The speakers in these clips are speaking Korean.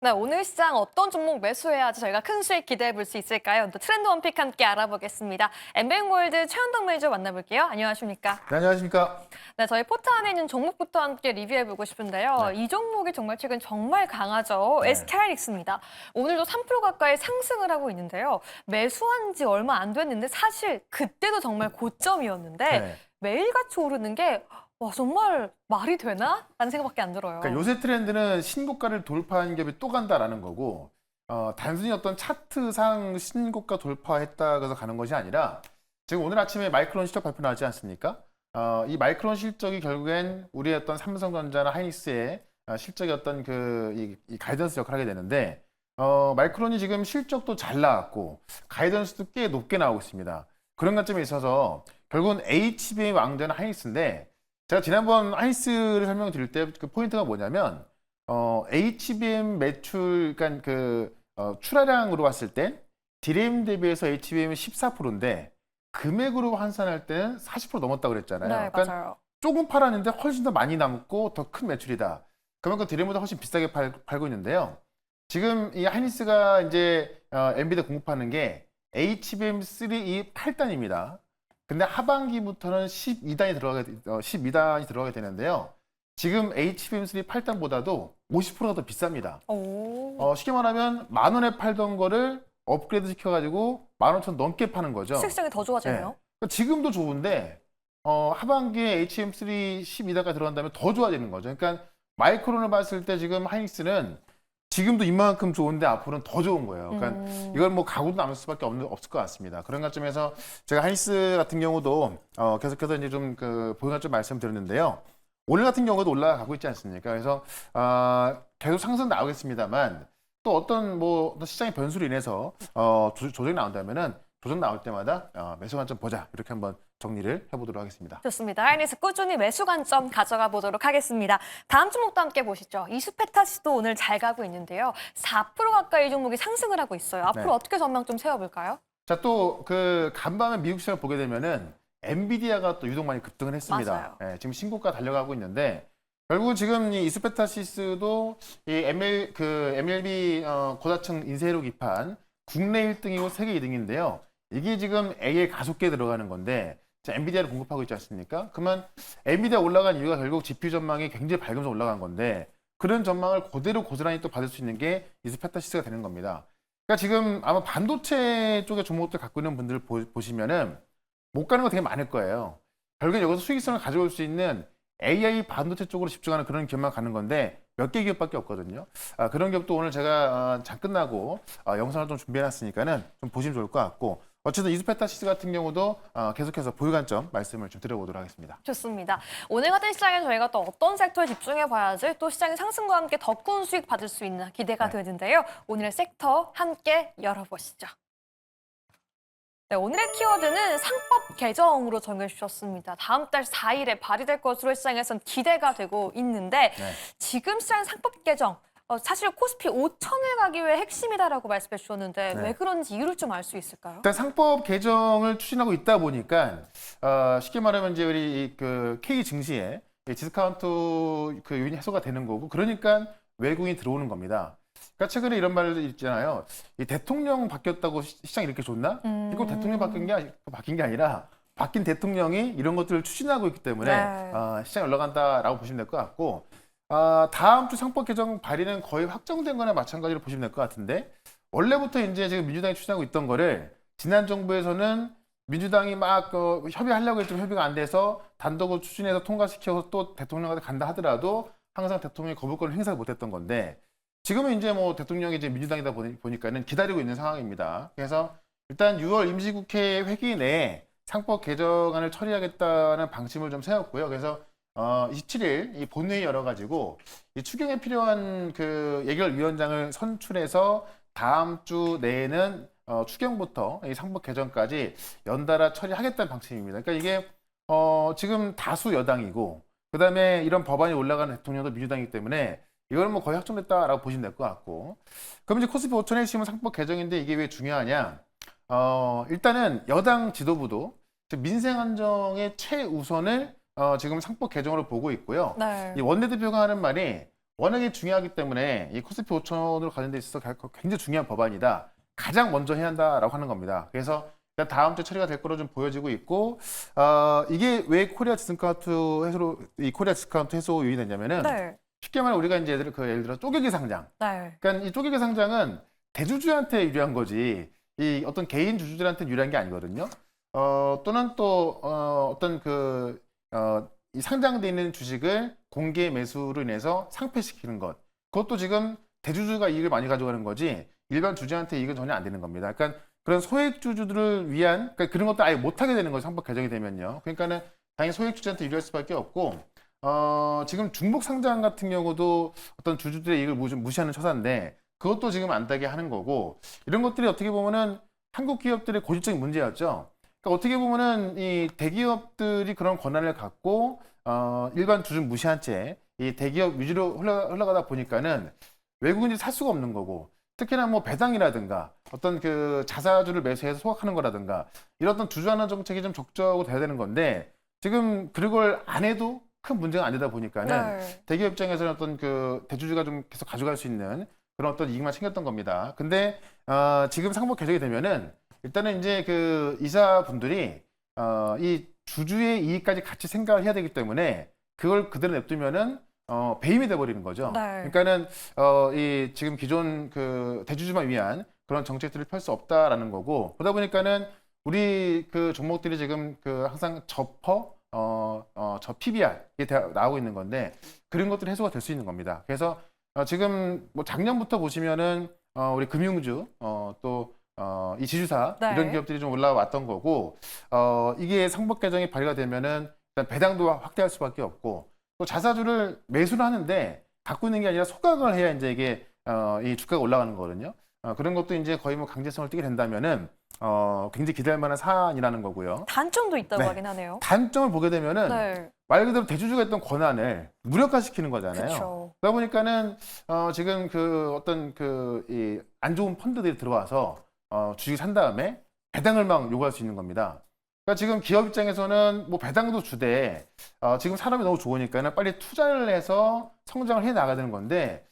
네, 오늘 시장 어떤 종목 매수해야지 저희가 큰 수익 기대해 볼 수 있을까요? 또 트렌드 원픽 함께 알아보겠습니다. 엠뱅골드 최현동 매니저 만나볼게요. 안녕하십니까? 네, 안녕하십니까? 네, 저희 포트 안에 있는 종목부터 함께 리뷰해 보고 싶은데요. 네. 이 종목이 정말 최근 정말 강하죠. 네. SK하이닉스입니다. 오늘도 3% 가까이 상승을 하고 있는데요. 매수한 지 얼마 안 됐는데 사실 그때도 정말 고점이었는데 네. 매일같이 오르는 게 와, 정말 말이 되나? 라는 생각밖에 안 들어요. 그러니까 요새 트렌드는 신고가를 돌파한 겹이 또 간다라는 거고, 단순히 어떤 차트상 신고가 돌파했다 그래서 가는 것이 아니라, 지금 오늘 아침에 마이크론 실적 발표 나왔지 않습니까? 이 마이크론 실적이 결국엔 우리의 어떤 삼성전자나 하이닉스의 실적의 어떤 이 가이던스 역할을 하게 되는데, 마이크론이 지금 실적도 잘 나왔고, 가이던스도 꽤 높게 나오고 있습니다. 그런 관점에 있어서 결국은 HBM 왕자는 하이닉스인데, 제가 지난번 하이닉스를 설명드릴 때 그 포인트가 뭐냐면, HBM 매출, 그러니까 출하량으로 봤을 때 DRAM 대비해서 HBM이 14%인데 금액으로 환산할 때는 40% 넘었다고 그랬잖아요. 네, 그러니까 맞아요. 조금 팔았는데 훨씬 더 많이 남고 더 큰 매출이다. 그만큼 DRAM보다 훨씬 비싸게 팔고 있는데요. 지금 이 하이닉스가 이제 엔비디아 공급하는 게 HBM3E 8단입니다. 근데 하반기부터는 12단이 들어가게 되는데요. 지금 HBM3 8단보다도 50%가 더 비쌉니다. 오. 쉽게 말하면 10,000원에 팔던 거를 업그레이드 시켜가지고 15,000원 넘게 파는 거죠. 수익성이 더 좋아지네요. 그러니까 지금도 좋은데 하반기에 HBM3 12단까지 들어간다면 더 좋아지는 거죠. 그러니까 마이크론을 봤을 때 지금 하이닉스는 지금도 이만큼 좋은데 앞으로는 더 좋은 거예요. 그러니까 이건 뭐 가구도 남을 수밖에 없을 것 같습니다. 그런 관점에서 제가 하이닉스 같은 경우도 계속해서 이제 좀 보유 관점 말씀드렸는데요. 오늘 같은 경우도 올라가고 있지 않습니까? 그래서 계속 상승 나오겠습니다만 또 어떤 시장의 변수로 인해서 조정이 나온다면은 조정 나올 때마다 매수 관점 보자 이렇게 한번 정리를 해보도록 하겠습니다. 좋습니다. 하이닉스 꾸준히 매수 관점 가져가 보도록 하겠습니다. 다음 종목도 함께 보시죠. 이수페타스도 오늘 잘 가고 있는데요. 4% 가까이 이 종목이 상승을 하고 있어요. 앞으로 네. 어떻게 전망 좀 세워볼까요? 자, 또 간밤에 미국 시장을 보게 되면은 엔비디아가 또 유독 많이 급등을 했습니다. 맞아요. 지금 신고가 달려가고 있는데 결국 지금 이 이수페타시스도 이 MLB 고다층 인쇄로 기판 국내 1등이고 세계 2등인데요. 이게 지금 A에 가속기에 들어가는 건데 엔비디아를 공급하고 있지 않습니까? 그러면 엔비디아 올라간 이유가 결국 GPU 전망이 굉장히 밝으면서 올라간 건데 그런 전망을 그대로 고스란히 또 받을 수 있는 게 이수페타시스가 되는 겁니다. 그러니까 지금 아마 반도체 쪽의 종목들 갖고 있는 분들 보시면은 못 가는 거 되게 많을 거예요. 결국엔 여기서 수익성을 가져올 수 있는 AI 반도체 쪽으로 집중하는 그런 기업만 가는 건데 몇 개 기업밖에 없거든요. 그런 기업도 오늘 제가 장 끝나고 영상을 좀 준비해놨으니까는 좀 보시면 좋을 것 같고 어쨌든 이수페타시스 같은 경우도 계속해서 보유 관점 말씀을 좀 드려보도록 하겠습니다. 좋습니다. 오늘 같은 시장에 저희가 또 어떤 섹터에 집중해 봐야지 또 시장의 상승과 함께 더 큰 수익 받을 수 있는 기대가 네. 되는데요. 오늘의 섹터 함께 열어보시죠. 네, 오늘의 키워드는 상법 개정으로 정해주셨습니다. 다음 달 4일에 발의될 것으로 시장에선 기대가 되고 있는데 네. 지금 시장 상법 개정 사실 코스피 5천을 가기 위해 핵심이다라고 말씀해 주셨는데 네. 왜 그런지 이유를 좀 알 수 있을까요? 일단 상법 개정을 추진하고 있다 보니까 쉽게 말하면 이제 우리 K 증시에 디스카운트 요인이 해소가 되는 거고 그러니까 외국인이 들어오는 겁니다. 그러니까 최근에 이런 말들 있잖아요. 이 대통령 바뀌었다고 시장이 이렇게 좋나? 이거 대통령 바뀐 게 아니라 바뀐 대통령이 이런 것들을 추진하고 있기 때문에 네. 시장이 올라간다라고 보시면 될 것 같고 다음 주 상법 개정 발의는 거의 확정된 거나 마찬가지로 보시면 될 것 같은데 원래부터 이제 지금 민주당이 추진하고 있던 거를 지난 정부에서는 민주당이 막 협의하려고 했지만 협의가 안 돼서 단독으로 추진해서 통과시켜서 또 대통령한테 간다 하더라도 항상 대통령이 거부권을 행사를 못했던 건데 지금은 이제 대통령이 이제 민주당이다 보니까는 기다리고 있는 상황입니다. 그래서 일단 6월 임시국회 회기 내에 상법 개정안을 처리하겠다는 방침을 좀 세웠고요. 그래서 27일 이 본회의 열어가지고 이 추경에 필요한 예결위원장을 선출해서 다음 주 내에는 추경부터 이 상법 개정까지 연달아 처리하겠다는 방침입니다. 그러니까 이게 지금 다수 여당이고 그다음에 이런 법안이 올라가는 대통령도 민주당이기 때문에 이걸 거의 확정됐다라고 보시면 될 것 같고 그럼 이제 코스피 5천 핵심은 상법 개정인데 이게 왜 중요하냐? 일단은 여당 지도부도 민생 안정의 최우선을 지금 상법 개정으로 보고 있고요. 네. 이 원내대표가 하는 말이 워낙에 중요하기 때문에 이 코스피 5천으로 가는 데 있어서 굉장히 중요한 법안이다. 가장 먼저 해야 한다라고 하는 겁니다. 그래서 일단 다음 주 처리가 될 거로 좀 보여지고 있고, 이게 왜 코리아 디스카운트 해소로 이 코리아 디스카운트 해소 요인이 됐냐면은 네. 쉽게 말해 우리가 이제 예를 들어 쪼개기 상장. 네. 그러니까 이 쪼개기 상장은 대주주한테 유리한 거지 이 어떤 개인 주주들한테 유리한 게 아니거든요. 또는 또 어떤 이 상장돼 있는 주식을 공개 매수로 인해서 상폐시키는 것. 그것도 지금 대주주가 이익을 많이 가져가는 거지 일반 주주한테 이익은 전혀 안 되는 겁니다. 그러니까 그런 소액주주들을 위한 그러니까 그런 것도 아예 못하게 되는 거죠. 상법 개정이 되면요. 그러니까는 당연히 소액주주한테 유리할 수밖에 없고 지금 중복 상장 같은 경우도 어떤 주주들의 이익을 무시하는 처사인데 그것도 지금 안 되게 하는 거고 이런 것들이 어떻게 보면은 한국 기업들의 고질적인 문제였죠. 그러니까 어떻게 보면은 이 대기업들이 그런 권한을 갖고 일반 주주 무시한 채 이 대기업 위주로 흘러가다 보니까는 외국인들이 살 수가 없는 거고 특히나 뭐 배당이라든가 어떤 그 자사주를 매수해서 소각하는 거라든가 이런 어떤 주주환원 정책이 좀 적극적으로 돼야 되는 건데 지금 그걸 안 해도 큰 문제가 안 되다 보니까는 네. 대기업 입장에서는 어떤 그 대주주가 좀 계속 가져갈 수 있는 그런 어떤 이익만 챙겼던 겁니다. 근데 지금 상법 개정이 되면은 일단은 이제 그 이사분들이 이 주주의 이익까지 같이 생각을 해야 되기 때문에 그걸 그대로 냅두면은 배임이 돼버리는 거죠. 네. 그러니까는 이 지금 기존 그 대주주만 위한 그런 정책들을 펼 수 없다라는 거고 그러다 보니까는 우리 그 종목들이 지금 그 항상 저 PBR 이게 나오고 있는 건데 그런 것들이 해소가 될 수 있는 겁니다. 그래서 지금 뭐 작년부터 보시면은 우리 금융주 이 지주사 네. 이런 기업들이 좀 올라왔던 거고 이게 상법 개정이 발의가 되면은 일단 배당도 확대할 수밖에 없고 또 자사주를 매수를 하는데 갖고 있는 게 아니라 소각을 해야 이제 이게 이 주가가 올라가는 거거든요. 그런 것도 이제 거의 뭐 강제성을 띠게 된다면은 굉장히 기대할 만한 사안이라는 거고요. 단점도 있다고 네. 하긴 하네요. 단점을 보게 되면은 네. 말 그대로 대주주가 했던 권한을 무력화시키는 거잖아요. 그렇죠. 그러다 보니까는 지금 그 어떤 이 안 좋은 펀드들이 들어와서 주식 산 다음에 배당을 막 요구할 수 있는 겁니다. 그러니까 지금 기업 입장에서는 뭐 배당도 주되 지금 사람이 너무 좋으니까는 빨리 투자를 해서 성장을 해 나가야 되는 건데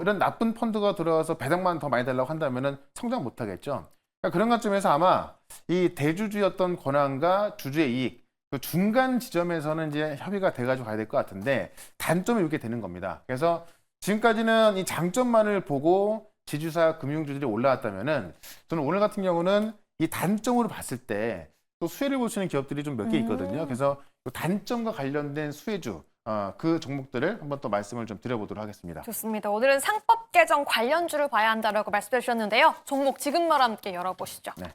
이런 나쁜 펀드가 들어와서 배당만 더 많이 달라고 한다면은 성장 못 하겠죠. 그러니까 그런 관점에서 아마 이 대주주였던 권한과 주주의 이익 그 중간 지점에서는 이제 협의가 돼가지고 가야 될 것 같은데 단점이 이렇게 되는 겁니다. 그래서 지금까지는 이 장점만을 보고 지주사 금융주들이 올라왔다면은 저는 오늘 같은 경우는 이 단점으로 봤을 때 또 수혜를 볼 수 있는 기업들이 좀 몇 개 있거든요. 그래서 그 단점과 관련된 수혜주 그 종목들을 한번 또 말씀을 좀 드려보도록 하겠습니다. 좋습니다. 오늘은 상법 개정 관련주를 봐야 한다라고 말씀해 주셨는데요. 종목 지금과 함께 열어보시죠. 네.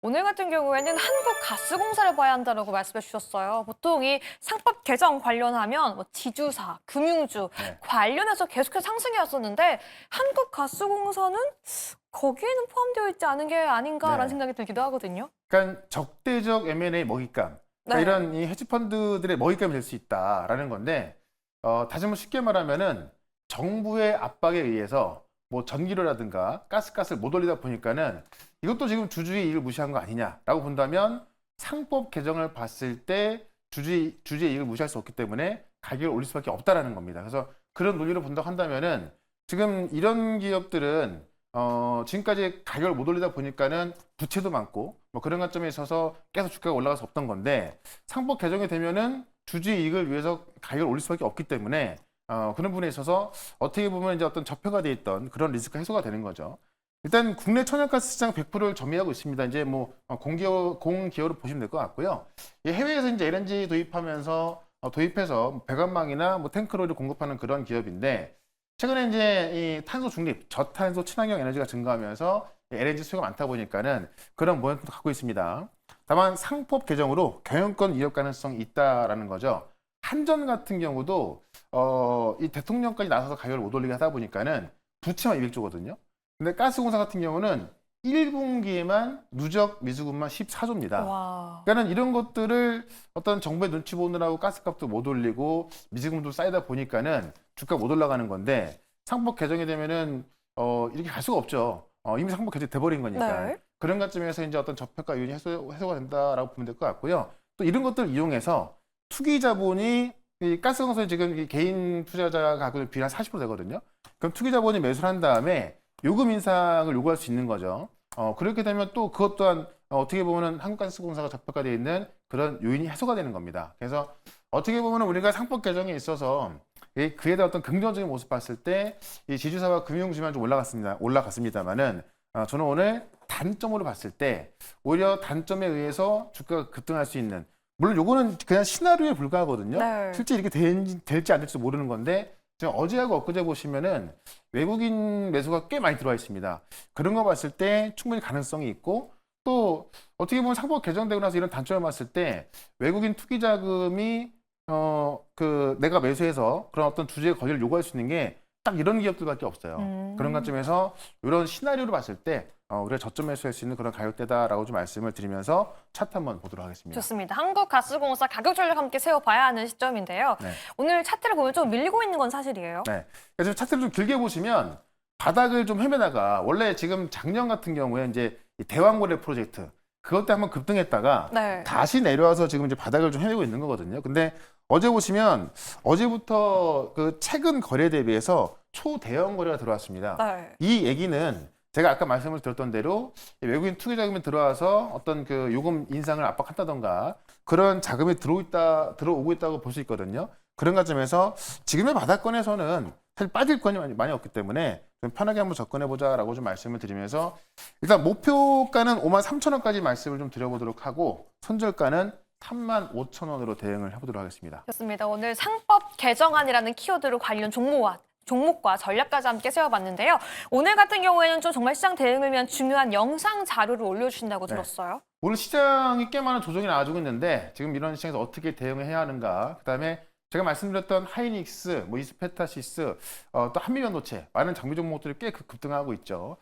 오늘 같은 경우에는 한국가스공사를 봐야 한다라고 말씀해 주셨어요. 보통 이 상법 개정 관련하면 뭐 지주사, 금융주 네. 관련해서 계속해서 상승해 왔었는데 한국가스공사는 거기에는 포함되어 있지 않은 게 아닌가라는 네. 생각이 들기도 하거든요. 그러니까 적대적 M&A 먹잇감 그러니까 네. 이런 이 헤지펀드들의 먹잇감이 될 수 있다라는 건데 다시 한번 쉽게 말하면은 정부의 압박에 의해서 뭐 전기료라든가 가스값을 못 올리다 보니까는 이것도 지금 주주의 이익을 무시한 거 아니냐라고 본다면 상법 개정을 봤을 때 주주의 이익을 무시할 수 없기 때문에 가격을 올릴 수밖에 없다라는 겁니다. 그래서 그런 논리로 본다고 한다면은 지금 이런 기업들은 지금까지 가격을 못 올리다 보니까는 부채도 많고 뭐 그런 관점에 있어서 계속 주가가 올라갈 수 없던 건데 상법 개정이 되면은 주주의 이익을 위해서 가격을 올릴 수밖에 없기 때문에 그런 부분에 있어서 어떻게 보면 이제 어떤 접혀가 돼 있던 그런 리스크가 해소가 되는 거죠. 일단 국내 천연가스 시장 100%를 점유하고 있습니다. 이제 뭐 공기업으로 보시면 될 것 같고요. 해외에서 이제 LNG 도입해서 배관망이나 뭐 탱크로를 공급하는 그런 기업인데 최근에 이제 이 탄소 중립, 저탄소 친환경 에너지가 증가하면서 LNG 수요가 많다 보니까는 그런 모멘텀도 갖고 있습니다. 다만 상법 개정으로 경영권 위협 가능성이 있다라는 거죠. 한전 같은 경우도 이 대통령까지 나서서 가격을 못 올리게 하다 보니까는 부채만 200조거든요. 근데 가스공사 같은 경우는 1분기에만 누적 미수금만 14조입니다. 와. 그러니까 이런 것들을 어떤 정부의 눈치 보느라고 가스값도 못 올리고 미수금도 쌓이다 보니까는 주가 못 올라가는 건데 상법 개정이 되면은 이렇게 갈 수가 없죠. 이미 상법 개정이 돼버린 거니까. 네. 그런 관점에서 이제 어떤 적폐가 요인이 해소가 된다라고 보면 될 것 같고요. 또 이런 것들을 이용해서 투기 자본이 이 가스공사에 지금 이 개인 투자자 가격의 비율 한 40% 되거든요. 그럼 투기자본이 매수를 한 다음에 요금 인상을 요구할 수 있는 거죠. 그렇게 되면 또 그것 또한 어떻게 보면 한국가스공사가 적벽화되어 있는 그런 요인이 해소가 되는 겁니다. 그래서 어떻게 보면 우리가 상법 개정에 있어서 그에 대한 어떤 긍정적인 모습 봤을 때 이 지주사와 금융지만 좀 올라갔습니다만은 저는 오늘 단점으로 봤을 때 오히려 단점에 의해서 주가가 급등할 수 있는, 물론 요거는 그냥 시나리오에 불과하거든요. 네. 실제 이렇게 될지 안 될지도 모르는 건데 지금 어제하고 엊그제 보시면은 외국인 매수가 꽤 많이 들어와 있습니다. 그런 거 봤을 때 충분히 가능성이 있고, 또 어떻게 보면 상법 개정되고 나서 이런 단점을 봤을 때 외국인 투기 자금이 내가 매수해서 그런 어떤 주주의 권리를 요구할 수 있는 게 딱 이런 기업들밖에 없어요. 그런 관점에서 이런 시나리오를 봤을 때 우리가 저점 매수할 수 있는 그런 가격대다라고 좀 말씀을 드리면서 차트 한번 보도록 하겠습니다. 좋습니다. 한국가스공사 가격 전략 함께 세워봐야 하는 시점인데요. 네. 오늘 차트를 보면 좀 밀리고 있는 건 사실이에요. 네. 그래서 차트를 좀 길게 보시면 바닥을 좀 헤매다가 원래 지금 작년 같은 경우에 이제 이 대왕거래 프로젝트 그것 때 한번 급등했다가 네. 다시 내려와서 지금 이제 바닥을 좀 헤매고 있는 거거든요. 근데 어제 보시면 어제부터 그 최근 거래 대비해서 초대형 거래가 들어왔습니다. 네. 이 얘기는 제가 아까 말씀을 드렸던 대로 외국인 투기 자금이 들어와서 어떤 그 요금 인상을 압박한다던가 그런 자금이 들어오고 있다고 볼 수 있거든요. 그런 관점에서 지금의 바닥권에서는 사실 빠질 건이 많이 없기 때문에 좀 편하게 한번 접근해보자라고 좀 말씀을 드리면서 일단 목표가는 53,000원까지 말씀을 좀 드려보도록 하고 손절가는 35,000원으로 대응을 해보도록 하겠습니다. 좋습니다. 오늘 상법 개정안이라는 키워드로 관련 종목과 전략까지 함께 세워봤는데요. 오늘 같은 경우에는 좀 정말 시장 대응을 위한 중요한 영상 자료를 올려주신다고 네. 들었어요. 오늘 시장이 꽤 많은 조정이 나와주고 있는데 지금 이런 시장에서 어떻게 대응을 해야 하는가, 그다음에 제가 말씀드렸던 하이닉스, 이스페타시스, 또 한미반도체 많은 장비 종목들이 꽤 급등하고 있죠.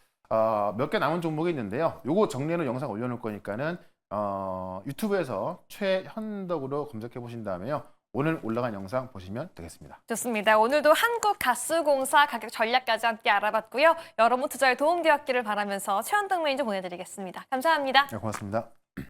몇 개 남은 종목이 있는데요. 요거 정리해놓은 영상 올려놓을 거니까는 유튜브에서 최현덕으로 검색해 보신 다음에요. 오늘 올라간 영상 보시면 되겠습니다. 좋습니다. 오늘도 한국가스공사 가격 전략까지 함께 알아봤고요. 여러분 투자에 도움되었기를 바라면서 최현덕 매니저 보내드리겠습니다. 감사합니다. 네, 고맙습니다.